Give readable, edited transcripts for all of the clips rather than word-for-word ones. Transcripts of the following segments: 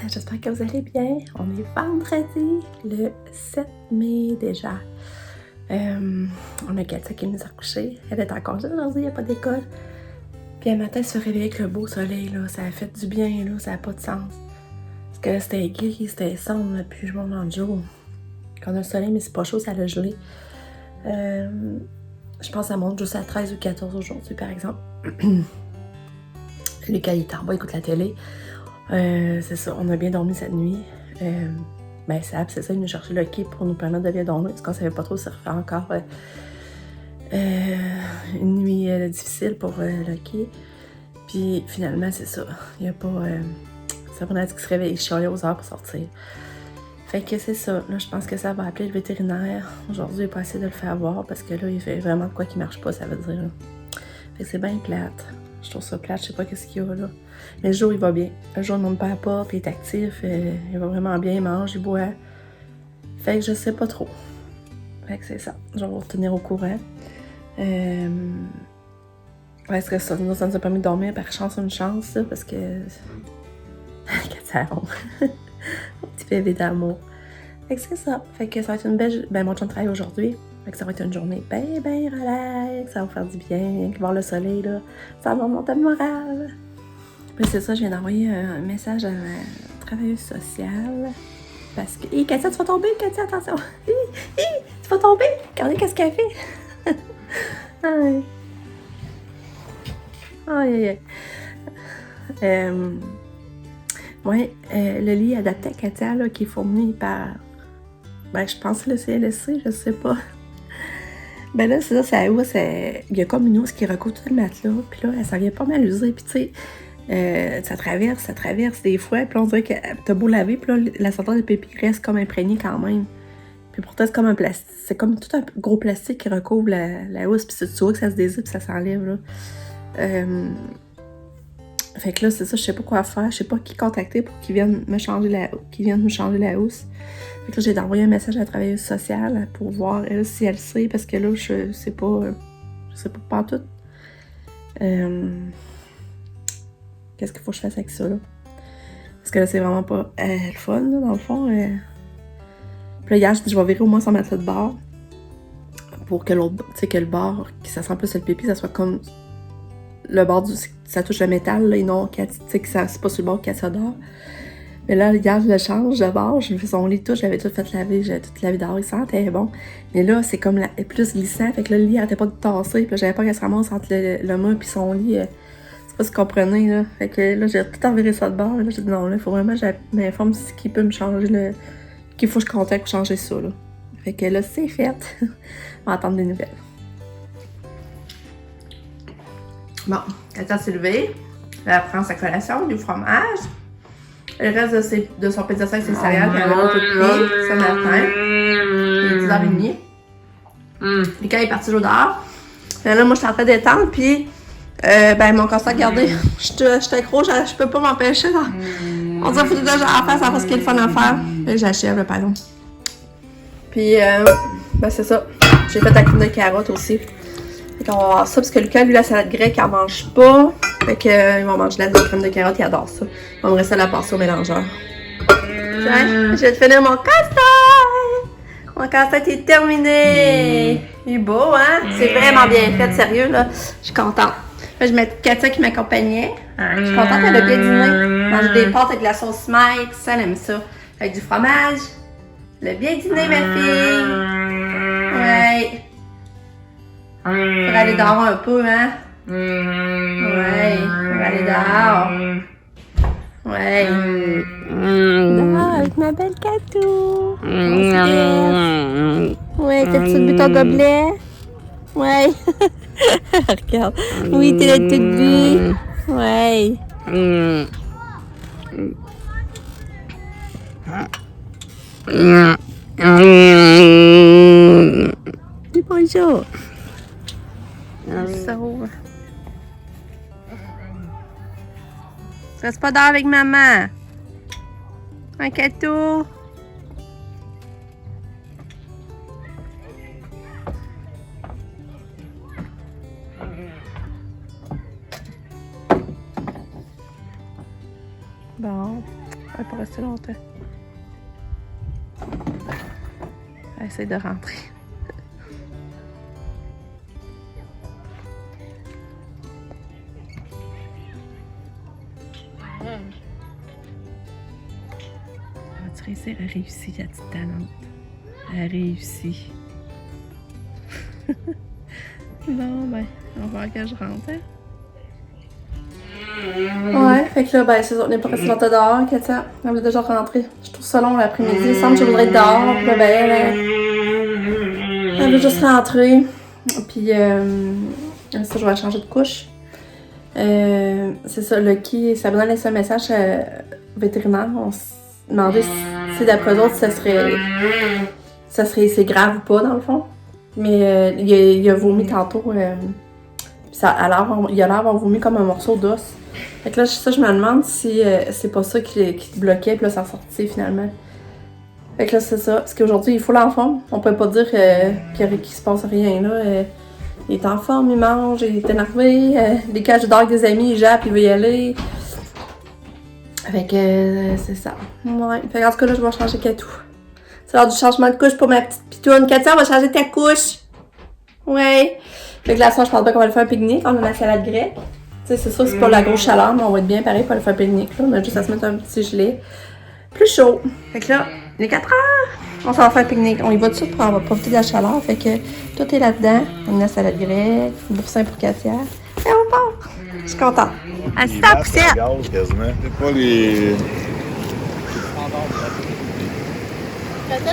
j'espère que vous allez bien. On est vendredi, le 7 mai déjà. On a Katia qui nous a couchés. Elle est en congé aujourd'hui, il n'y a pas d'école. Puis un matin, elle se réveille avec le beau soleil, là, ça a fait du bien, là, ça n'a pas de sens. Parce que là, c'était gris, c'était sombre, puis je m'en rends jour. Quand on a le soleil, mais c'est pas chaud, ça l'a gelé. Je pense que ça monte juste à 13 ou 14 aujourd'hui, par exemple. Lucas, il est en bas, il écoute la télé. C'est ça, on a bien dormi cette nuit. C'est ça, il nous cherchait le quai pour nous permettre de bien dormir, parce qu'on savait pas trop si ça ferait encore une nuit difficile pour le quai. Puis finalement, c'est ça. Il y a pas. Ça prenait qu'il se réveille, il chialait aux heures pour sortir. Fait que c'est ça. Là, je pense que ça va appeler le vétérinaire. Aujourd'hui, il n'a pas essayé de le faire voir parce que là, il fait vraiment de quoi qui marche pas, ça veut dire. Là. Fait que c'est bien plate. Je trouve ça plate, je sais pas qu'est-ce qu'il y a là. Mais le jour, il va bien. Le jour, il monte pas à la porte, il est actif, il va vraiment bien, il mange, il boit. Fait que je sais pas trop. Fait que c'est ça. Je vais vous tenir au courant. Est-ce que ça nous a permis de dormir par chance ou une chance, là, parce que... Mon petit bébé d'amour. Fait que c'est ça. Fait que ça va être une belle... mon chum travaille aujourd'hui. Fait que ça va être une journée bien relax. Ça va faire du bien. Voir le soleil, là, ça va monter le moral. Puis c'est ça, je viens d'envoyer un message à ma travailleuse sociale. Parce que... Hé, Katia, tu vas tomber, Katia, attention! Hé, tu vas tomber! Regardez qu'est-ce qu'elle fait! Aïe! Aïe, aïe. Le lit adapté à Katia, là, qui est fourni par... je pense le CLSC, je sais pas. Là, c'est ça, il y a comme une housse qui recouvre tout le matelas, puis là, ça vient pas mal user, puis tu sais, ça traverse des fois, puis on dirait que t'as beau laver, puis là, la senteur de pipi reste comme imprégnée quand même. Puis pourtant, c'est comme un plastique, c'est comme tout un gros plastique qui recouvre la housse, puis tu vois que ça se dézippe, ça s'enlève, là. Fait que là, c'est ça, je sais pas quoi faire, je sais pas qui contacter pour qu'ils viennent me changer la housse. Fait que là, j'ai envoyé un message à la travailleuse sociale pour voir elle si elle sait, parce que là, je sais pas tout. Qu'est-ce qu'il faut que je fasse avec ça, là? Parce que là, c'est vraiment pas le fun, là, dans le fond. Puis là, hier, je dis, je vais virer au moins son matelas de bord pour que l'autre, tu sais, que le bord, que ça sent plus le pipi, ça soit comme le bord ça touche le métal, là, et non, tu sais, que c'est pas sur le bord qu'elle s'adore. Mais là, hier, je le change de bord, je me fais son lit tout, j'avais tout fait laver, j'avais tout lavé dehors, il sentait bon. Mais là, c'est comme plus glissant, fait que là, le lit arrêtait pas de tasser, puis là, j'avais pas qu'elle se ramasse entre le mur et son lit. C'est pas ce qu'on comprenait, là. Fait que là, j'ai tout enviré ça de bord, là, j'ai dit non, là, il faut vraiment que je m'informe si qui peut me changer qu'il faut que je contacte pour changer ça, là. Fait que là, c'est fait. On va attendre des nouvelles. Bon, Katia s'est levée, elle prend sa collation, du fromage. Le reste de son petit dessert, c'est céréales, puis elle a tout pris ce matin. Il est 10h30. Puis quand il est parti l'eau dehors, là, moi, je suis en train d'étendre, puis mon constat, regardez, j'étais gros, je peux pas m'empêcher, là. On dirait qu'il faut déjà en faire, ça va ce qu'il est le fun à faire. Et j'achève, là, pardon. Puis, c'est ça. J'ai fait la crème de carottes aussi. Fait qu'on va voir ça, parce que Lucas, lui, la salade grecque, elle mange pas. Fait que, il va manger la crème de carottes, il adore ça. On va me rester à la passer au mélangeur. Tiens, je vais te finir mon casse-tête! Mon casse-tête est terminé! Il est beau, hein? C'est vraiment bien fait, sérieux, là. Je suis contente. Là, je mets Katia qui m'accompagnait. Je suis contente, elle a bien dîné. Manger des pâtes avec de la sauce Mike, ça, elle aime ça. Avec du fromage. Elle a bien dîné, ma fille. Ouais. On va aller dehors un peu, hein? Ouais, on va aller dehors. Ouais. Dehors avec ma belle Katou. Ouais, t'as-tu bu ton gobelet? Ouais. Regarde. Oui, t'es là toute bu. Ouais. Dis bonjour. Sauve. Reste pas dehors avec maman. Un Katou. Bon. Elle va pas rester longtemps. Elle essaie de rentrer. On va réussir à réussir, la petite talente. Elle a réussi. Bon, ben, on va voir que je rentre. Hein? Ouais, fait que là, ben, c'est ça, on n'est pas resté longtemps dehors, Katia. Elle voulait déjà rentrer. Je trouve ça long l'après-midi. Il semble que je voudrais être dehors. Puis là, ben, elle veut juste rentrer. Puis, ça, je vais changer de couche. C'est ça, Lucky, Sabrina laissé un message vétérinaire. On se demandait si d'après eux autres, c'est grave ou pas, dans le fond. Mais il a vomi tantôt. Il a l'air d'avoir vomi comme un morceau d'os. Fait que là, ça, je me demande si c'est pas ça qui bloquait, puis là, ça sortait finalement. Fait que là, c'est ça. Parce qu'aujourd'hui, il faut l'enfant. On peut pas dire qu'il se passe rien, là. Il est en forme, il mange, il est énervé. Les cages dehors avec des amis, il jappe, il veut y aller. Fait que c'est ça. Ouais. Fait qu'en tout cas, là, je vais changer Katou. C'est l'heure du changement de couche pour ma petite pitoune. Katia, on va changer ta couche. Ouais. Fait que là, soir, je pense pas qu'on va aller faire un pique-nique. On a la salade grecque. Tu sais, c'est sûr que c'est pas la grosse chaleur, mais on va être bien pareil pour aller faire un pique-nique. Là. On a juste à se mettre un petit gilet. Plus chaud. Fait que là, il est 4 heures. On s'en va faire un pique-nique. On y va dessus pour profiter de la chaleur. Fait que tout est là-dedans. On a la salade grecque, boursin pour Katia. Et on part. Je suis contente. Assis à la poussière. C'est pas les...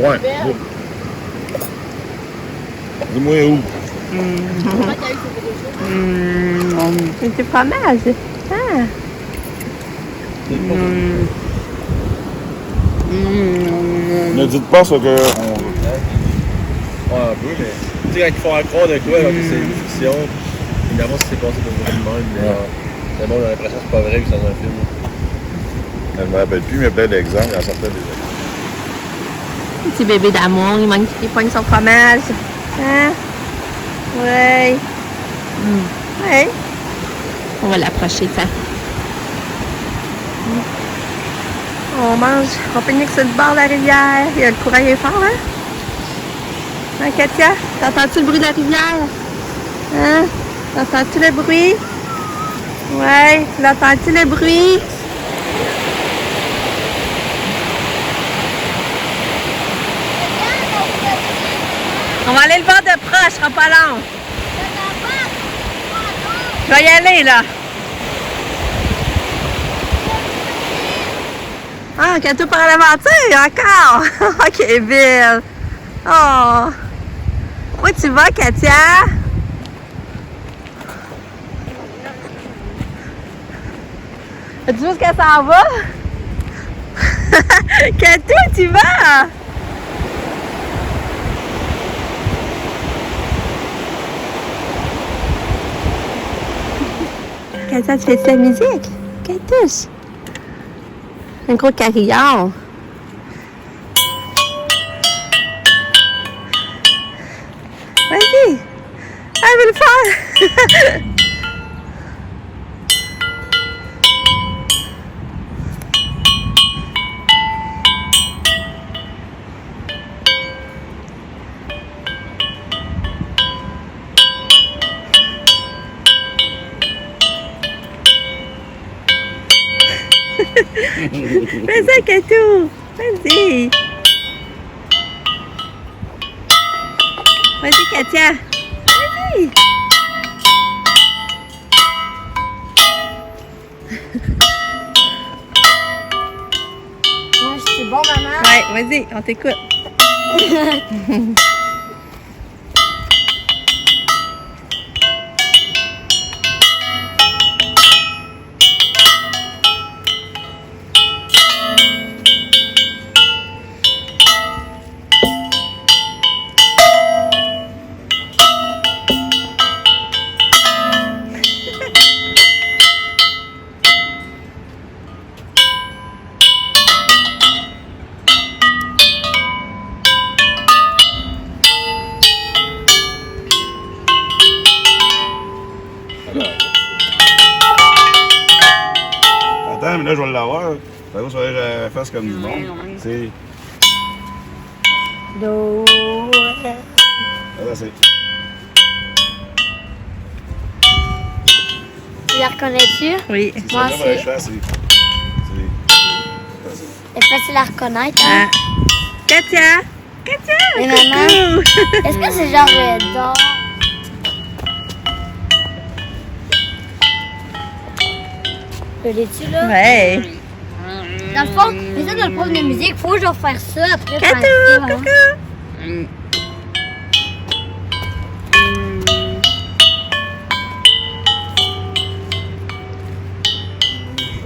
Ouais. Dis-moi où? C'est du fromage. Ah. Ne dites pas ce que... Ouais, un peu, mais... Tu sais, quand ils font croire de quoi, alors que c'est une fiction, évidemment, si c'est passé pour vrai de même, mais bon, on a l'impression que c'est pas vrai que c'est dans un film. Je me rappelle plus, mais peut-être l'exemple, il en sortait déjà. Petit bébé d'amour, il pogne son fromage. Hein? Ouais. Ouais. On va l'approcher, ça. On mange, on pique-nique sur le bord de la rivière. Il y a le courant est fort, hein? Hein, Katia? T'entends-tu le bruit de la rivière? Hein? T'entends-tu le bruit? Ouais, t'entends-tu le bruit? On va aller le voir de proche, ce sera pas long. Je vais y aller, là. Ah, Katou part à l'aventure, encore. Ok, belle. Oh. Où tu vas, Katia? Tu vois où qu'elle s'en va? Katou, tu vas? Katia, tu fais de la musique? Katouche. Un gros carillon. Vas-y. Elle veut le faire. Fais ça, Katou! Vas-y! Vas-y, Katia! Vas-y! Moi, c'est bon, maman? Ouais, vas-y, on t'écoute. Attends, mais là, je vais l'avoir. Ça va, je vais faire comme du monde. C'est. Do. Ah, c'est. Tu la reconnais-tu? Oui. C'est Moi ça, aussi. je fais, c'est. C'est facile à reconnaître, hein? Ah. Katia! Katia! Mais maman, est-ce que c'est genre d'or? Je l'ai-tu, là? Ouais. Dans le fond, mais ça, dans le prof de musique, faut genre faire ça après. Katou! faire ça, hein. Coucou!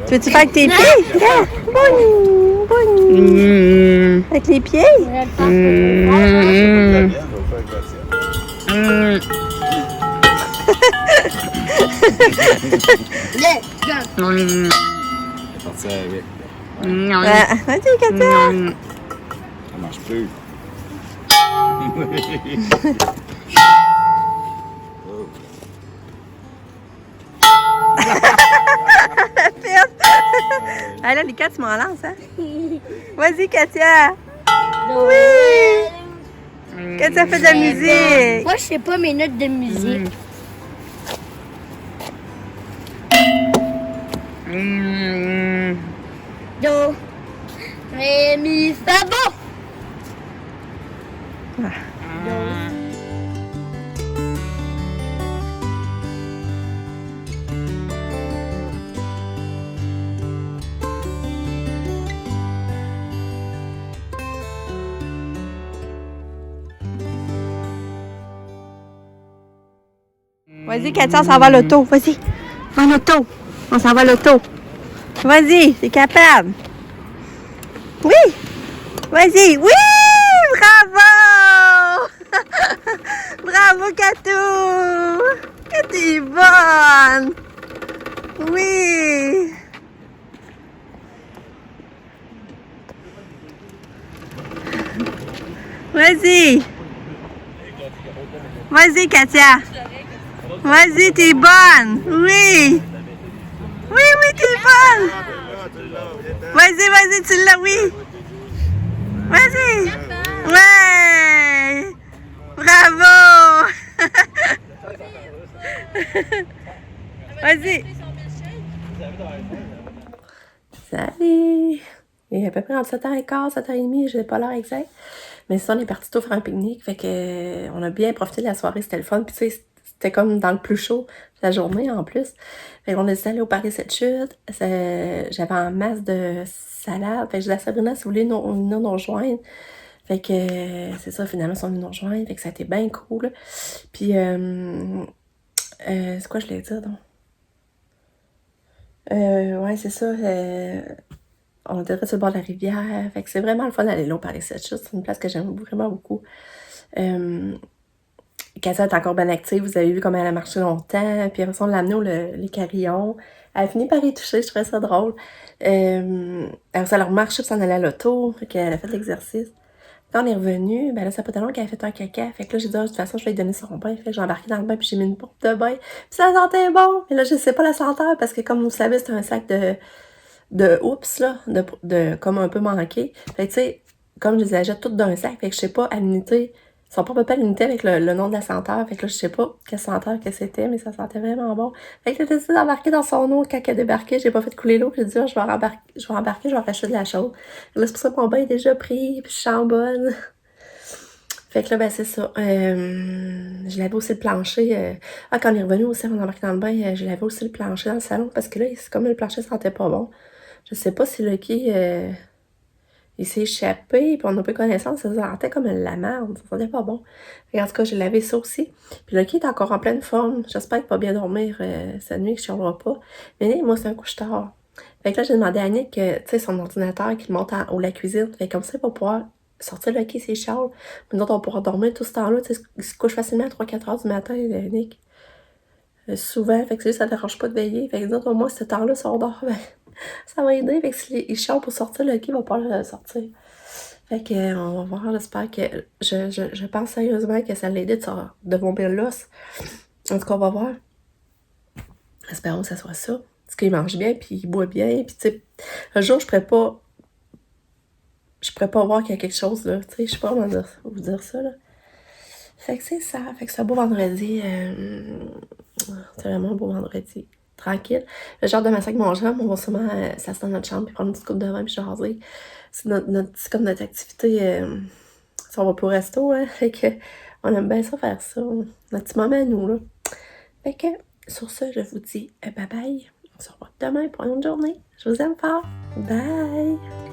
Tu veux-tu faire avec tes pieds? Regarde! Boing! Boing! Avec les pieds? Je vais le faire pour le voir, hein. La viande, je vais faire avec la tienne. Let's go! Je vais partir avec. Ah, vas-y, Katia! Ça marche plus. Oh. Ah là, Lucas, tu m'en lances, hein? Vas-y, Katia! Oui! Katia fait de la musique! Moi, je sais pas mes notes de musique. Do, ré, mi, fa, bon! Vas-y, Katia, on s'en va à l'auto. Vas-y. En auto. On s'en va à l'auto. Vas-y, t'es capable. Oui. Vas-y. Oui! Bravo! Bravo, Katou! Que t'es bonne! Oui! Vas-y! Vas-y, Katia! Vas-y, t'es bonne! Oui! Oui, oui, t'es bonne! Vas-y, vas-y, tu l'as, oui! Vas-y! Ouais! Bravo! Vas-y! Salut! Il est à peu près entre 7h15, 7h30, je n'ai pas l'heure exacte. Mais ça, on est parti tôt faire un pique-nique. Fait que on a bien profité de la soirée, c'était le fun. Puis tu sais, c'était comme dans le plus chaud de la journée en plus. Fait qu'on a décidé d'aller au Paris cette chute. J'avais en masse de salade. Fait que j'ai dit à Sabrina si vous voulez nous rejoindre. Fait que c'est ça, finalement, ils sont venus nous rejoindre. Fait que ça a été bien cool. Puis c'est quoi je voulais dire donc? Ouais, c'est ça. On était sur le bord de la rivière. Fait que c'est vraiment le fun d'aller là au Paris cette chute. C'est une place que j'aime vraiment beaucoup. Katia est encore bien active, vous avez vu comment elle a marché longtemps, puis après ça, on l'a amenée les carillons. Elle a fini par y toucher, je trouvais ça drôle. Après ça, elle a remarché, puis s'en allait à l'auto, fait qu'elle a fait l'exercice. Quand on est revenu, ben là, ça n'a pas tellement qu'elle a fait un caca, fait que là, j'ai dit, de toute façon, je vais lui donner son bain, fait que j'ai embarqué dans le bain, puis j'ai mis une pompe de bain, puis ça sentait bon, mais là, je sais pas la senteur, parce que comme vous savez, c'est un sac de oups, là, comme un peu manqué. Fait que, tu sais, comme je les achète toutes d'un sac, fait que je sais pas à l'unité, ils sont pas à l'unité avec le nom de la senteur, fait que là, je sais pas quelle senteur que c'était, mais ça sentait vraiment bon. Fait que j'ai décidé d'embarquer dans son eau quand elle a débarqué, j'ai pas fait couler l'eau, j'ai dit, je vais embarquer, je vais racheter de la chose. Là, c'est pour ça que mon bain est déjà pris, puis je sens bonne. Fait que là, ben, c'est ça. Je lavais aussi le plancher. Quand on est revenu aussi, on est embarqué dans le bain, je lavais aussi le plancher dans le salon, parce que là, c'est comme le plancher sentait pas bon. Je sais pas si Lucky, il s'est échappé, puis on n'a pas connaissance, ça sentait comme la merde, ça sentait pas bon. Et en tout cas, j'ai lavé ça aussi. Puis Lucky est encore en pleine forme. J'espère qu'il va bien dormir cette nuit, que je ne chialerai pas. Mais moi, c'est un couche tard. Fait que là, j'ai demandé à Nick, tu sais, son ordinateur, qu'il monte en haut la cuisine. Fait que comme ça, il va pouvoir sortir Lucky ses chiales. Nous autres, on pourra dormir tout ce temps-là. Tu sais, il se couche facilement à 3-4 heures du matin, Nick. Souvent, fait que ça ne dérange pas de veiller. Fait que nous autres, au moins, ce temps-là, si on dort, ben, ça va aider. Fait que s'il chiale pour sortir, Lucky va pas le sortir. Fait que on va voir, j'espère que. Je pense sérieusement que ça l'aide de vomir l'os. En tout cas, on va voir. Espérons que ça soit ça. Parce qu'il mange bien, puis il boit bien, puis tu sais, un jour, je pourrais pas voir qu'il y a quelque chose, là, tu sais, je sais pas comment vous dire ça, là. Fait que c'est ça, fait que c'est un beau vendredi, c'est vraiment un beau vendredi, tranquille. Le genre de massacre avec mon chum, on va sûrement s'asseoir dans notre chambre, puis prendre une petite coupe de vin, puis jaser. C'est c'est comme notre activité, si on va pour le resto, hein, fait que on aime bien ça faire ça, notre petit moment à nous, là. Fait que, sur ce, je vous dis bye bye. On se revoit demain pour une autre journée. Je vous aime fort. Bye!